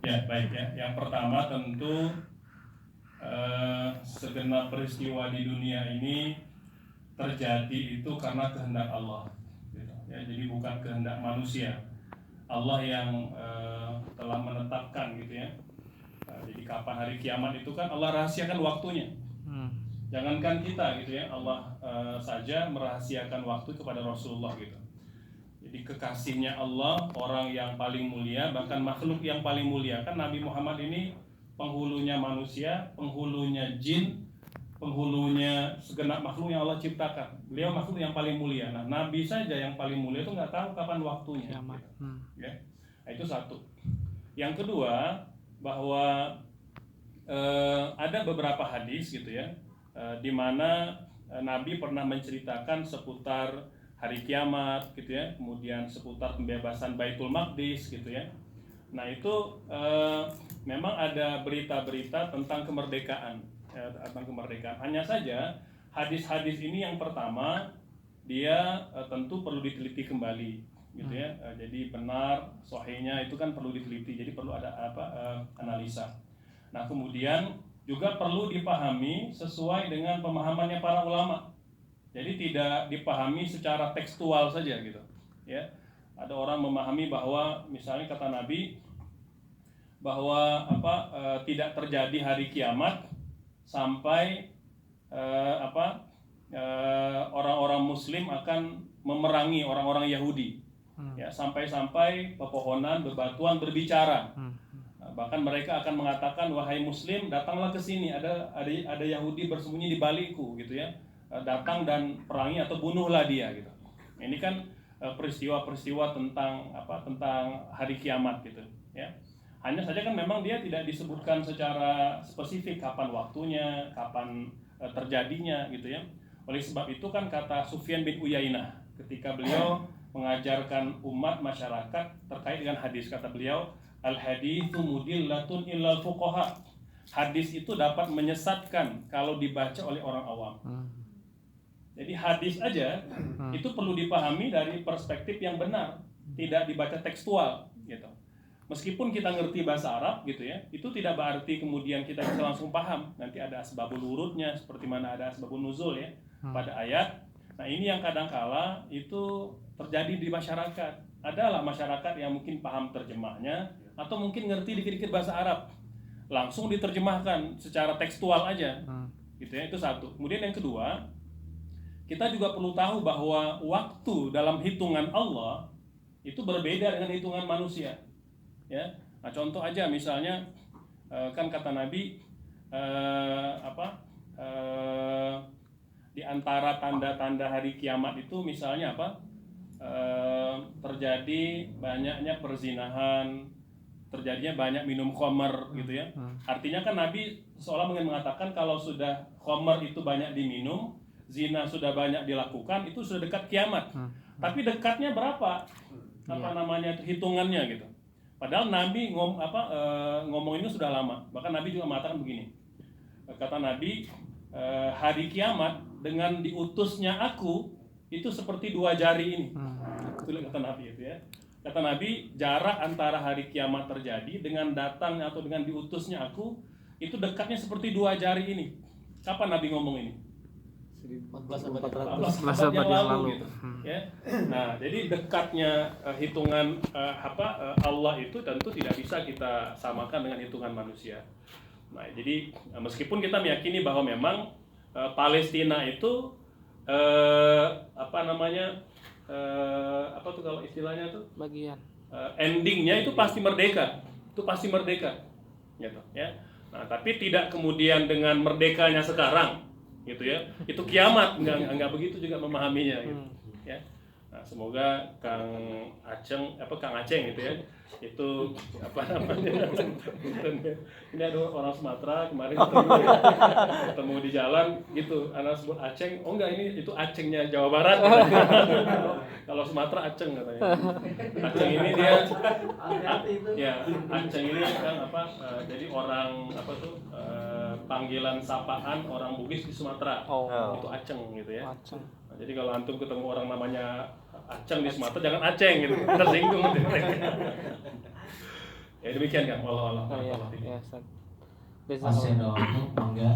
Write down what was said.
Ya, baik ya. Yang pertama tentu segenap peristiwa di dunia ini terjadi itu karena kehendak Allah. Gitu. Ya, jadi bukan kehendak manusia. Allah yang telah menetapkan gitu ya. Jadi kapan hari kiamat itu kan Allah rahasiakan waktunya. Jangankan kita gitu ya, Allah saja merahasiakan waktu kepada Rasulullah gitu. Jadi kekasihnya Allah, orang yang paling mulia, bahkan makhluk yang paling mulia. Kan Nabi Muhammad ini penghulunya manusia, penghulunya jin, penghulunya segenap makhluk yang Allah ciptakan. Beliau makhluk yang paling mulia. Nah, Nabi saja yang paling mulia itu nggak tahu kapan waktunya. Gitu. Ya. Nah, itu satu. Yang kedua, bahwa ada beberapa hadis gitu ya, di mana Nabi pernah menceritakan seputar hari kiamat gitu ya, kemudian seputar pembebasan Baitul Maqdis gitu ya. Nah itu memang ada berita-berita tentang kemerdekaan, tentang kemerdekaan. Hanya saja hadis-hadis ini yang pertama dia tentu perlu diteliti kembali gitu ya. Jadi benar sahihnya itu kan perlu diteliti, jadi perlu ada analisa. Nah kemudian juga perlu dipahami sesuai dengan pemahamannya para ulama. Jadi tidak dipahami secara tekstual saja gitu. Ya, ada orang memahami bahwa misalnya kata Nabi bahwa tidak terjadi hari kiamat sampai orang-orang Muslim akan memerangi orang-orang Yahudi. Ya, sampai-sampai pepohonan, bebatuan berbicara. Bahkan mereka akan mengatakan, wahai Muslim, datanglah ke sini, ada Yahudi bersembunyi di balikku gitu ya. Datang dan perangi atau bunuhlah dia gitu. Ini kan peristiwa-peristiwa tentang hari kiamat gitu ya. Hanya saja kan memang dia tidak disebutkan secara spesifik kapan waktunya, kapan terjadinya gitu ya. Oleh sebab itu kan kata Sufyan bin Uyainah ketika beliau mengajarkan umat masyarakat terkait dengan hadis, kata beliau, al-haditsu mudillatun illal fuqaha. Hadis itu dapat menyesatkan kalau dibaca oleh orang awam. Jadi hadis aja itu perlu dipahami dari perspektif yang benar, tidak dibaca tekstual gitu. Meskipun kita ngerti bahasa Arab gitu ya, itu tidak berarti kemudian kita bisa langsung paham. Nanti ada asbabul wurudnya, seperti mana ada asbabun nuzul ya pada ayat. Nah ini yang kadangkala itu terjadi di masyarakat. Adalah masyarakat yang mungkin paham terjemahnya atau mungkin ngerti dikit-dikit bahasa Arab, langsung diterjemahkan secara tekstual aja. Gitu ya, itu satu. Kemudian yang kedua, kita juga perlu tahu bahwa waktu dalam hitungan Allah itu berbeda dengan hitungan manusia. Ya, nah, contoh aja misalnya kan kata Nabi di antara tanda-tanda hari kiamat itu misalnya terjadi banyaknya perzinahan, terjadinya banyak minum khamar gitu ya. Artinya kan Nabi seolah mengatakan kalau sudah khamar itu banyak diminum, zina sudah banyak dilakukan, itu sudah dekat kiamat. Tapi dekatnya berapa? Hitungannya gitu. Padahal Nabi ngomong ini sudah lama. Bahkan Nabi juga mengatakan begini. Kata Nabi, hari kiamat dengan diutusnya aku itu seperti dua jari ini. Itu kata Nabi itu ya. Kata Nabi, jarak antara hari kiamat terjadi dengan datang atau dengan diutusnya aku itu dekatnya seperti dua jari ini. Kapan Nabi ngomong ini? 14 abad yang lalu gitu. Ya. Nah, jadi dekatnya hitungan Allah itu tentu tidak bisa kita samakan dengan hitungan manusia. Nah, jadi meskipun kita meyakini bahwa memang Palestina itu kalau istilahnya tuh bagian endingnya itu pasti merdeka, gitu ya. Nah, tapi tidak kemudian dengan merdekanya sekarang, gitu ya. Itu kiamat, enggak begitu juga memahaminya, gitu ya. Nah, semoga Kang Aceng gitu ya. Itu ini ada orang Sumatera kemarin ketemu di jalan gitu, anak sebut Aceng, oh enggak ini itu Acengnya Jawa Barat. Kalau Sumatera Aceng katanya. Aceng ini dia Aceng ini kan jadi orang panggilan sapaan orang Bugis di Sumatera. Itu Aceng gitu ya. Nah, jadi kalau antum ketemu orang namanya Aceng di Sumatera jangan Aceng gitu, tersinggung gitu. Ya demikian kan, Allah Allah. Oh ya, ya Ustaz. Masih ada waktu, mangga